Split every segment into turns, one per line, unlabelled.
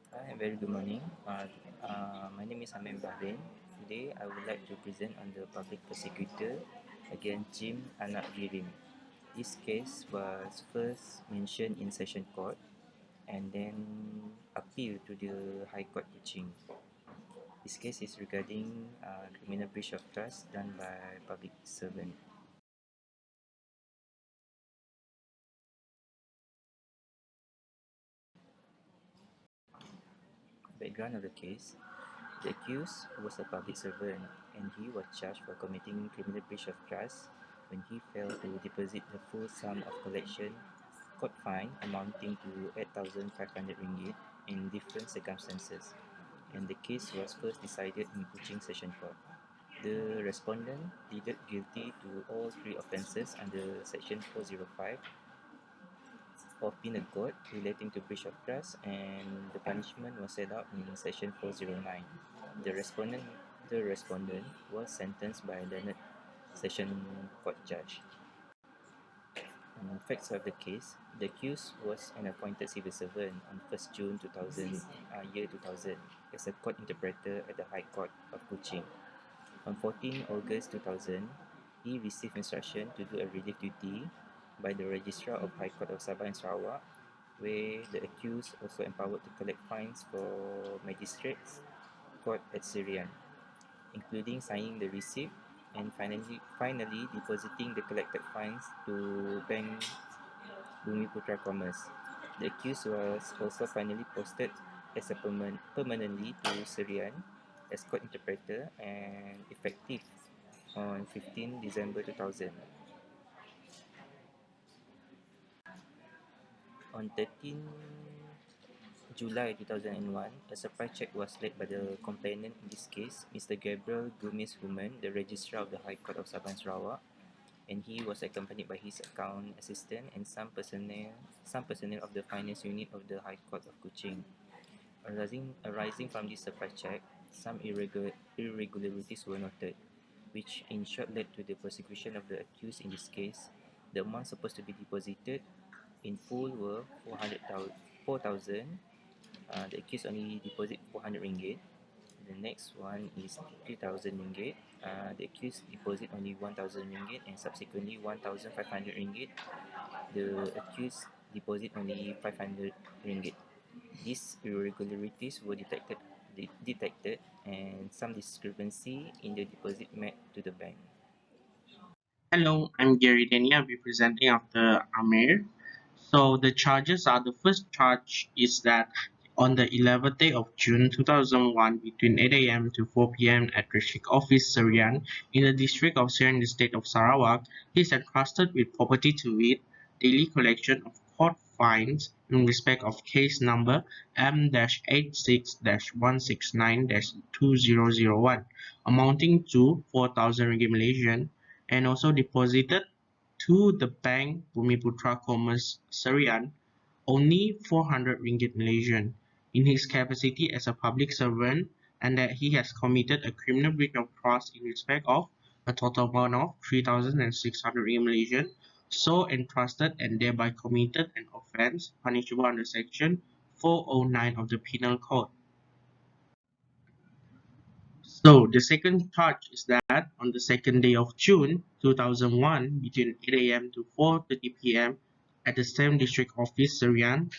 Hi, very good morning. My name is BAHRIN. Today, I would like to present on the public prosecutor against Girim. This case was first mentioned in session court and then appealed to the High Court Kuching. This case is regarding criminal breach of trust done by public servant. Background of the case: the accused was a public servant and he was charged for committing criminal breach of trust when he failed to deposit the full sum of collection court fine amounting to 8,500 ringgit in different circumstances, and the case was first decided in Kuching Session Court. The respondent pleaded guilty to all three offences under Section 405 of Penal Code relating to breach of trust, and the punishment was set out in Section 409. The respondent, the respondent was sentenced by a learned Session Court judge. Facts of the case: the accused was an appointed civil servant on 1st June 2000 as a court interpreter at the High Court of Kuching. On 14 August 2000, he received instruction to do a relief duty by the Registrar of High Court of Sabah and Sarawak, where the accused also empowered to collect fines for magistrates court at Syrian, including signing the receipt and finally depositing the collected fines to Bank Bumiputra Commerce. The accused was also finally posted as a permanently to Syrian as court interpreter and effective on 15 December 2000. On 13 July 2001, a surprise check was led by the complainant in this case, Mr. Gabriel Gumis Human, the Registrar of the High Court of Sabah and Sarawak, and he was accompanied by his account assistant and some personnel of the finance unit of the High Court of Kuching. Arising from this surprise check, some irregularities were noted, which in short led to the prosecution of the accused in this case. The amount supposed to be deposited in full were 4,000. The accused only deposit 400 ringgit. The next one is 3,000 ringgit. The accused deposit only 1,000 ringgit, and subsequently 1,500 ringgit. The accused deposit only 500 ringgit. These irregularities were detected and some discrepancy in the deposit made to the bank.
Hello, I'm Girim. I'll be presenting after AMIR. So the charges are: the first charge is that on the 11th day of June 2001 between 8 a.m. to 4 p.m. at District Office Serian in the district of Serian in the state of Sarawak, he is entrusted with property to wit, daily collection of court fines in respect of case number M-86-169-2001 amounting to 4,000 ringgit Malaysian, and also deposited to the bank Bumiputra Commerce Serian only 400 ringgit Malaysian in his capacity as a public servant, and that he has committed a criminal breach of trust in respect of a total amount of 3,600 ringgit Malaysian, so entrusted and thereby committed an offence punishable under section 409 of the Penal Code. So the second charge is that on the second day of June 2001 between 8 a.m. to 4:30 p.m. at the same district office Serian,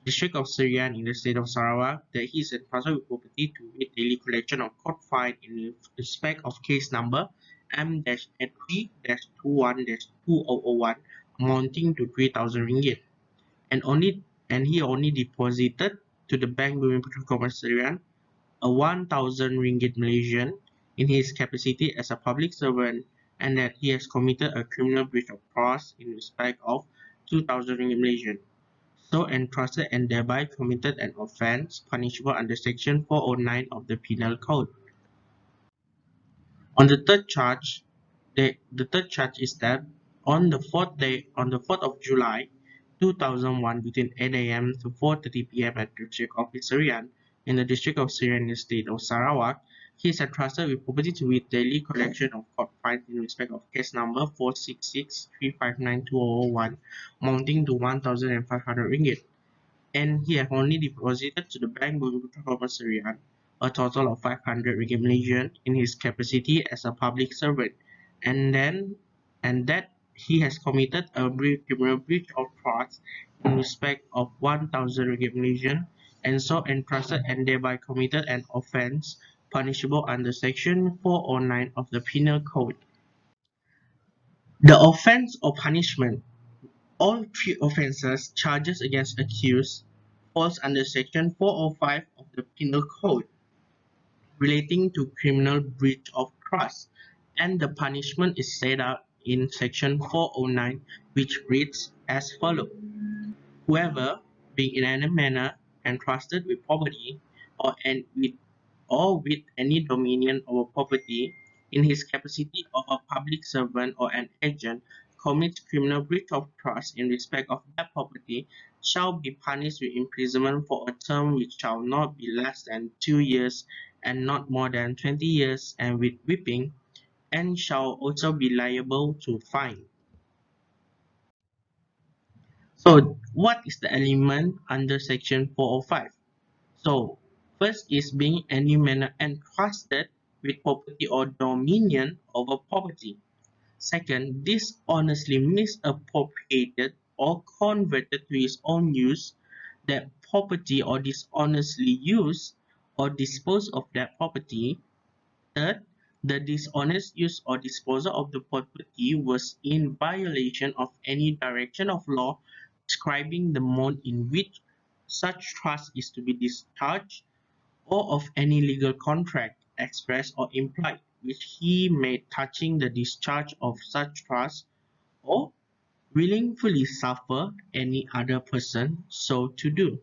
district of Serian in the state of Sarawak, that he is entrusted with property to wit daily collection of court fine in respect of case number M-83-21-2001 amounting to 3,000 ringgit, and he only deposited to the bank Bumiputera Commerce Serian a 1,000 ringgit Malaysian in his capacity as a public servant, and that he has committed a criminal breach of trust in respect of 2,000 ringgit Malaysian, so entrusted and thereby committed an offence punishable under section 409 of the Penal Code. On the third charge, the third charge is that on the 4th of July 2001 between 8 a.m. to 4:30 p.m. at District Office Serian in the district of Serian in the state of Sarawak, he is entrusted with property to wit daily collection of court fines in respect of case number 466-359-2001 amounting to 1,500 ringgit. and he had only deposited to the bank Syrian a total of 500 ringgit Malaysian in his capacity as a public servant, and that he has committed a criminal breach of trust in respect of 1,000 ringgit Malaysian, and so entrusted and thereby committed an offence punishable under Section 409 of the Penal Code. The offence or punishment. All three offences charges against accused falls under Section 405 of the Penal Code relating to criminal breach of trust, and the punishment is set out in Section 409, which reads as follows: Whoever, being in any manner entrusted with property, or with any dominion over property, in his capacity of a public servant or an agent, commits criminal breach of trust in respect of that property, shall be punished with imprisonment for a term which shall not be less than 2 years and not more than 20 years, and with whipping, and shall also be liable to fine. So, what is the element under Section 405? So, first is being any manner entrusted with property or dominion over property. Second, dishonestly misappropriated or converted to his own use that property, or dishonestly used or disposed of that property. Third, the dishonest use or disposal of the property was in violation of any direction of law describing the mode in which such trust is to be discharged, or of any legal contract, express or implied, which he made touching the discharge of such trust, or willingly suffer any other person so to do.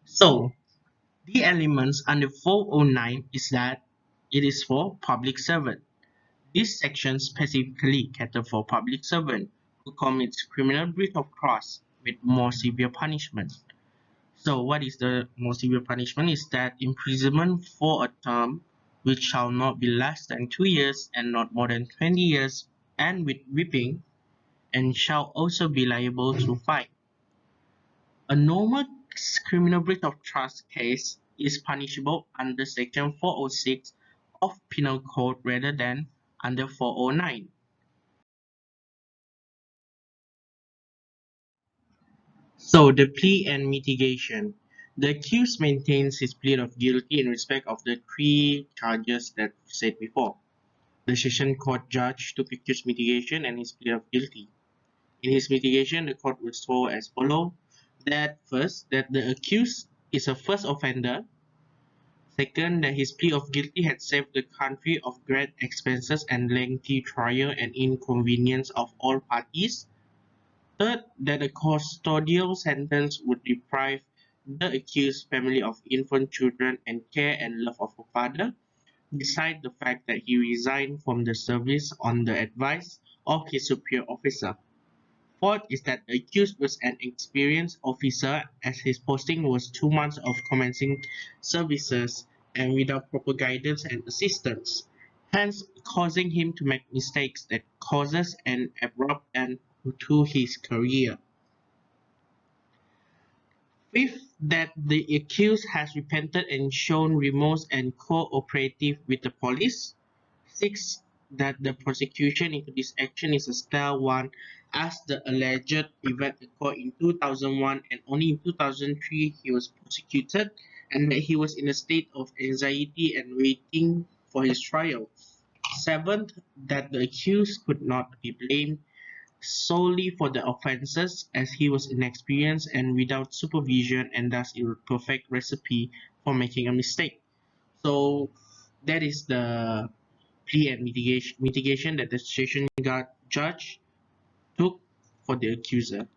So, the elements under 409 is that it is for public servant. This section specifically caters for public servant who commits criminal breach of trust with more severe punishment. So what is the most severe punishment is that imprisonment for a term which shall not be less than 2 years and not more than 20 years, and with whipping, and shall also be liable to fine. A normal criminal breach of trust case is punishable under Section 406 of Penal Code rather than under 409. So the plea and mitigation. The accused maintains his plea of guilty in respect of the three charges that said before. The session court judge took accused mitigation and his plea of guilty. In his mitigation, the court would show as follows: that first, that the accused is a first offender. Second, that his plea of guilty had saved the country of great expenses and lengthy trial and inconvenience of all parties. Third, that a custodial sentence would deprive the accused family of infant children and care and love of a father, besides the fact that he resigned from the service on the advice of his superior officer. Fourth is that the accused was an experienced officer, as his posting was 2 months of commencing services and without proper guidance and assistance, hence causing him to make mistakes that causes an abrupt end to his career. Fifth, that the accused has repented and shown remorse and cooperative with the police. Sixth, that the prosecution into this action is a stale one, as the alleged event occurred in 2001 and only in 2003 he was prosecuted, and that he was in a state of anxiety and waiting for his trial. Seventh, that the accused could not be blamed solely for the offences, as he was inexperienced and without supervision, and thus a perfect recipe for making a mistake. So that is the plea and mitigation that the session guard judge took for the accuser.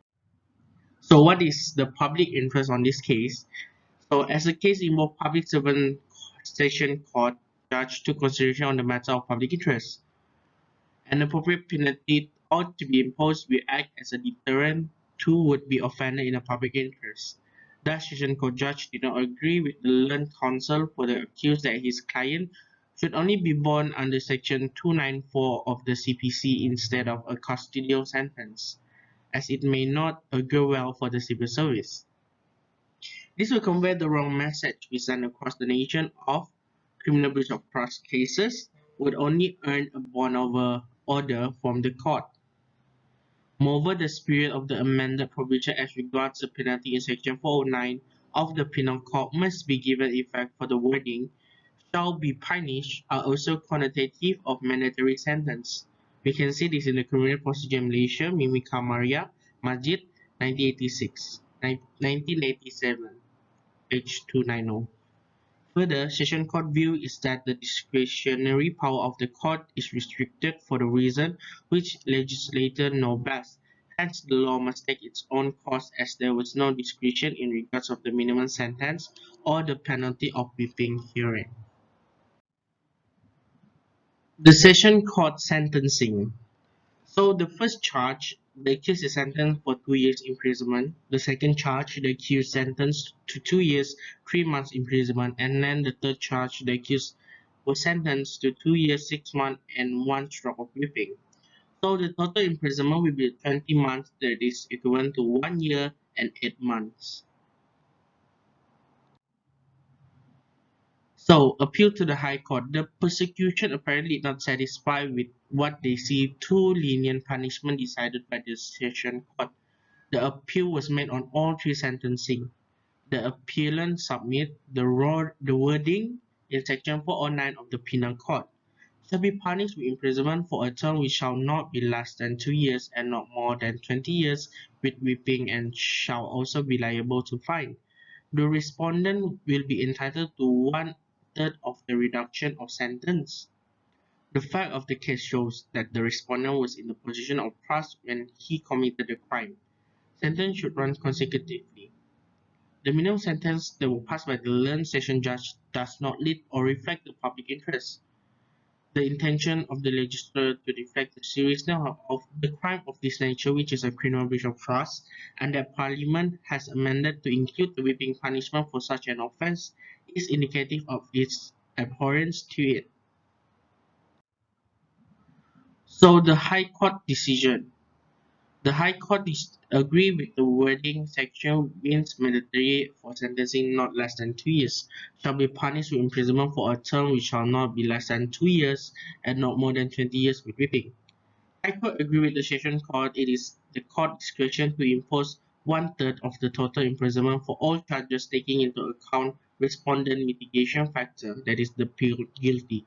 So what is the public interest on this case? So as the case involved public servant, session court judge took consideration on the matter of public interest. An appropriate penalty ought to be imposed will act as a deterrent to would-be offender in the public interest. Thus, Session Court judge did not agree with the learned counsel for the accused that his client should only be borne under Section 294 of the CPC instead of a custodial sentence. as it may not augur well for the civil service. This will convey the wrong message we send across the nation of criminal breach of trust cases would only earn a bond over order from the court. Moreover, the spirit of the amended provision as regards the penalty in Section 409 of the Penal Code must be given effect, for the wording "shall be punished" are also connotative of mandatory sentence. We can see this in the Criminal Procedure Malaysia, Mimika Maria, Majid, 1987, page 290. Further, Session Court view is that the discretionary power of the court is restricted for the reason which legislator know best. Hence, the law must take its own course, as there was no discretion in regards of the minimum sentence or the penalty of whipping herein. The Session Court sentencing. So the first charge, the accused is sentenced for 2 years imprisonment. The second charge, the accused sentenced to 2 years, 3 months imprisonment. And then the third charge, the accused was sentenced to 2 years, 6 months, and 1 stroke of whipping. So the total imprisonment will be 20 months, that is equivalent to 1 year and 8 months. So, appeal to the High Court. The prosecution apparently not satisfied with what they see too lenient punishment decided by the Session Court. The appeal was made on all 3 sentencing. The appellant submit the wording in Section 409 of the Penal Code shall be punished with imprisonment for a term which shall not be less than 2 years and not more than 20 years with whipping, and shall also be liable to fine. The respondent will be entitled to 1/3 of the reduction of sentence. The fact of the case shows that the respondent was in the position of trust when he committed the crime. Sentence should run consecutively. The minimum sentence that will pass by the learned session judge does not lead or reflect the public interest. The intention of the legislature to reflect the seriousness of the crime of this nature, which is a criminal breach of trust, and that Parliament has amended to include the whipping punishment for such an offence, is indicative of its abhorrence to it. So the High Court decision. The High Court agree with the wording section means mandatory for sentencing not less than 2 years, shall be punished with imprisonment for a term which shall not be less than 2 years and not more than 20 years with whipping. High Court agree with the Session Court. It is the court discretion to impose 1/3 of the total imprisonment for all charges, taking into account respondent mitigation factor, that is the plead guilty.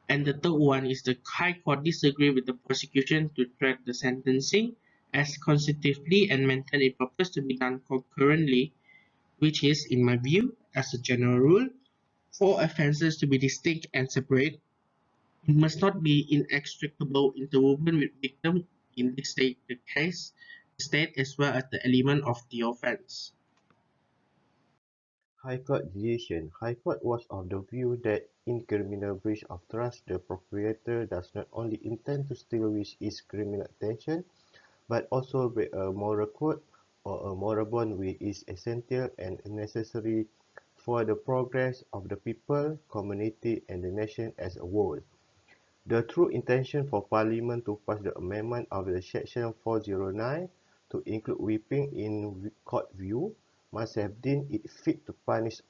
And the third one is the High Court disagree with the prosecution to treat the sentencing as consecutively and maintain a purpose to be done concurrently, which is, in my view, as a general rule, for offences to be distinct and separate, it must not be inextricable interwoven with victim, in this state the case, the state as well as the element of the offence.
High Court decision. High Court was of the view that in criminal breach of trust, the proprietor does not only intend to steal with his criminal intention, but also break a moral code or a moral bond which is essential and necessary for the progress of the people, community, and the nation as a whole. The true intention for Parliament to pass the amendment of the Section 409 to include whipping in court view must have deemed it fit to punish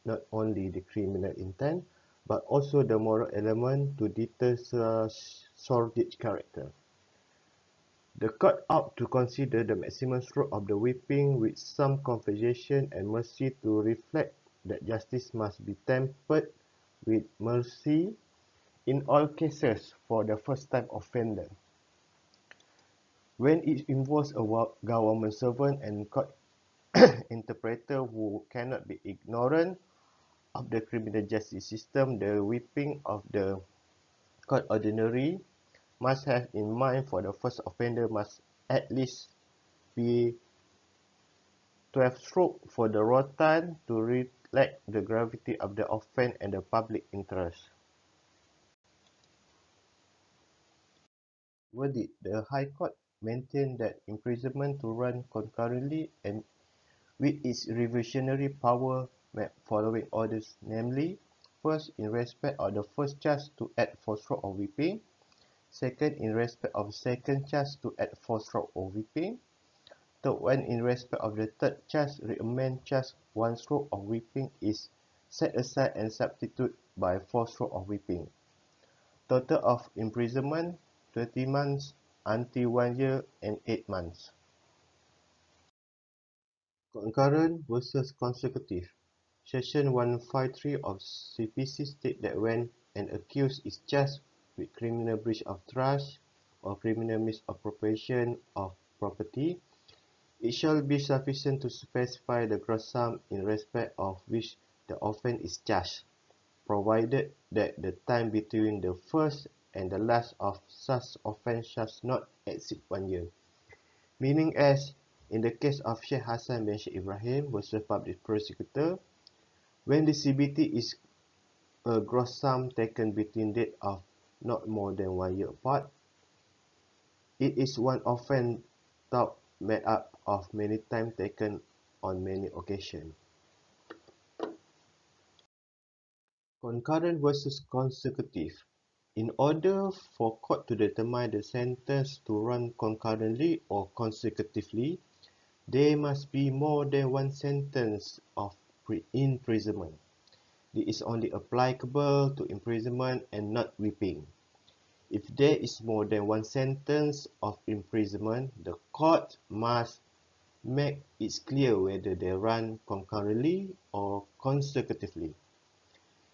not only the criminal intent, but also the moral element to deter sordid character. The court ought to consider the maximum stroke of the whipping with some compensation and mercy to reflect that justice must be tempered with mercy in all cases for the first-time offender. When it involves a government servant and court interpreter who cannot be ignorant of the criminal justice system, the whipping of the court ordinary must have in mind for the first offender must at least be 12 strokes for the rotan to reflect the gravity of the offence and the public interest. Verdict: the High Court maintained that imprisonment to run concurrently and with its revisionary power met following orders, namely, first, in respect of the first charge to add for stroke of whipping, Second, in respect of second charge to add 4 stroke of whipping. Third one, in respect of the third charge, recommend charge 1 stroke of whipping is set aside and substitute by 4 stroke of whipping. Total of imprisonment 20 months until 1 year and 8 months. Concurrent versus consecutive. Section 153 of CPC states that when an accused is charged with criminal breach of trust or criminal misappropriation of property, it shall be sufficient to specify the gross sum in respect of which the offence is charged, provided that the time between the first and the last of such offence shall not exceed 1 year. Meaning as in the case of Sheikh Hassan bin Sheikh Ibrahim versus Public Prosecutor, when the CBT is a gross sum taken between date of not more than 1 year apart, it is one offence thought made up of many time taken on many occasions. Concurrent versus consecutive. In order for court to determine the sentence to run concurrently or consecutively, there must be more than one sentence of imprisonment. This is only applicable to imprisonment and not whipping. If there is more than one sentence of imprisonment, the court must make it clear whether they run concurrently or consecutively.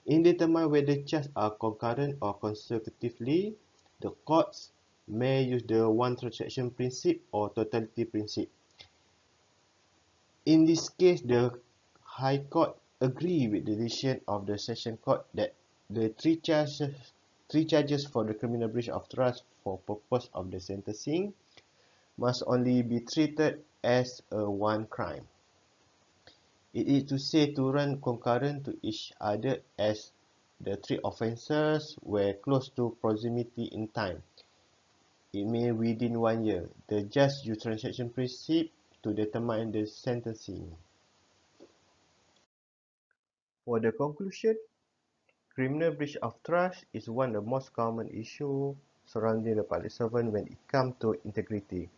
In determining whether charges are concurrent or consecutively, the courts may use the one transaction principle or totality principle. In this case, the High Court agreed with the decision of the Session Court that the three charges for the criminal breach of trust for purpose of the sentencing must only be treated as a one crime. It is to say to run concurrent to each other as the three offences were close to proximity in time. It may within 1 year. The judge use transaction principle to determine the sentencing. For the conclusion, criminal breach of trust is one of the most common issues surrounding the public servant when it comes to integrity.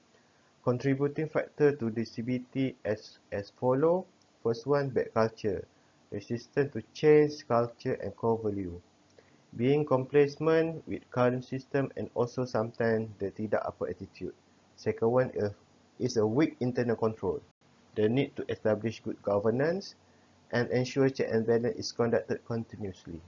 Contributing factor to the CBT as follow. First one, bad culture, resistance to change culture and core value. Being complacent with current system and also sometimes the tidak apa attitude. Second one is a weak internal control. The need to establish good governance and ensure check and balance is conducted continuously.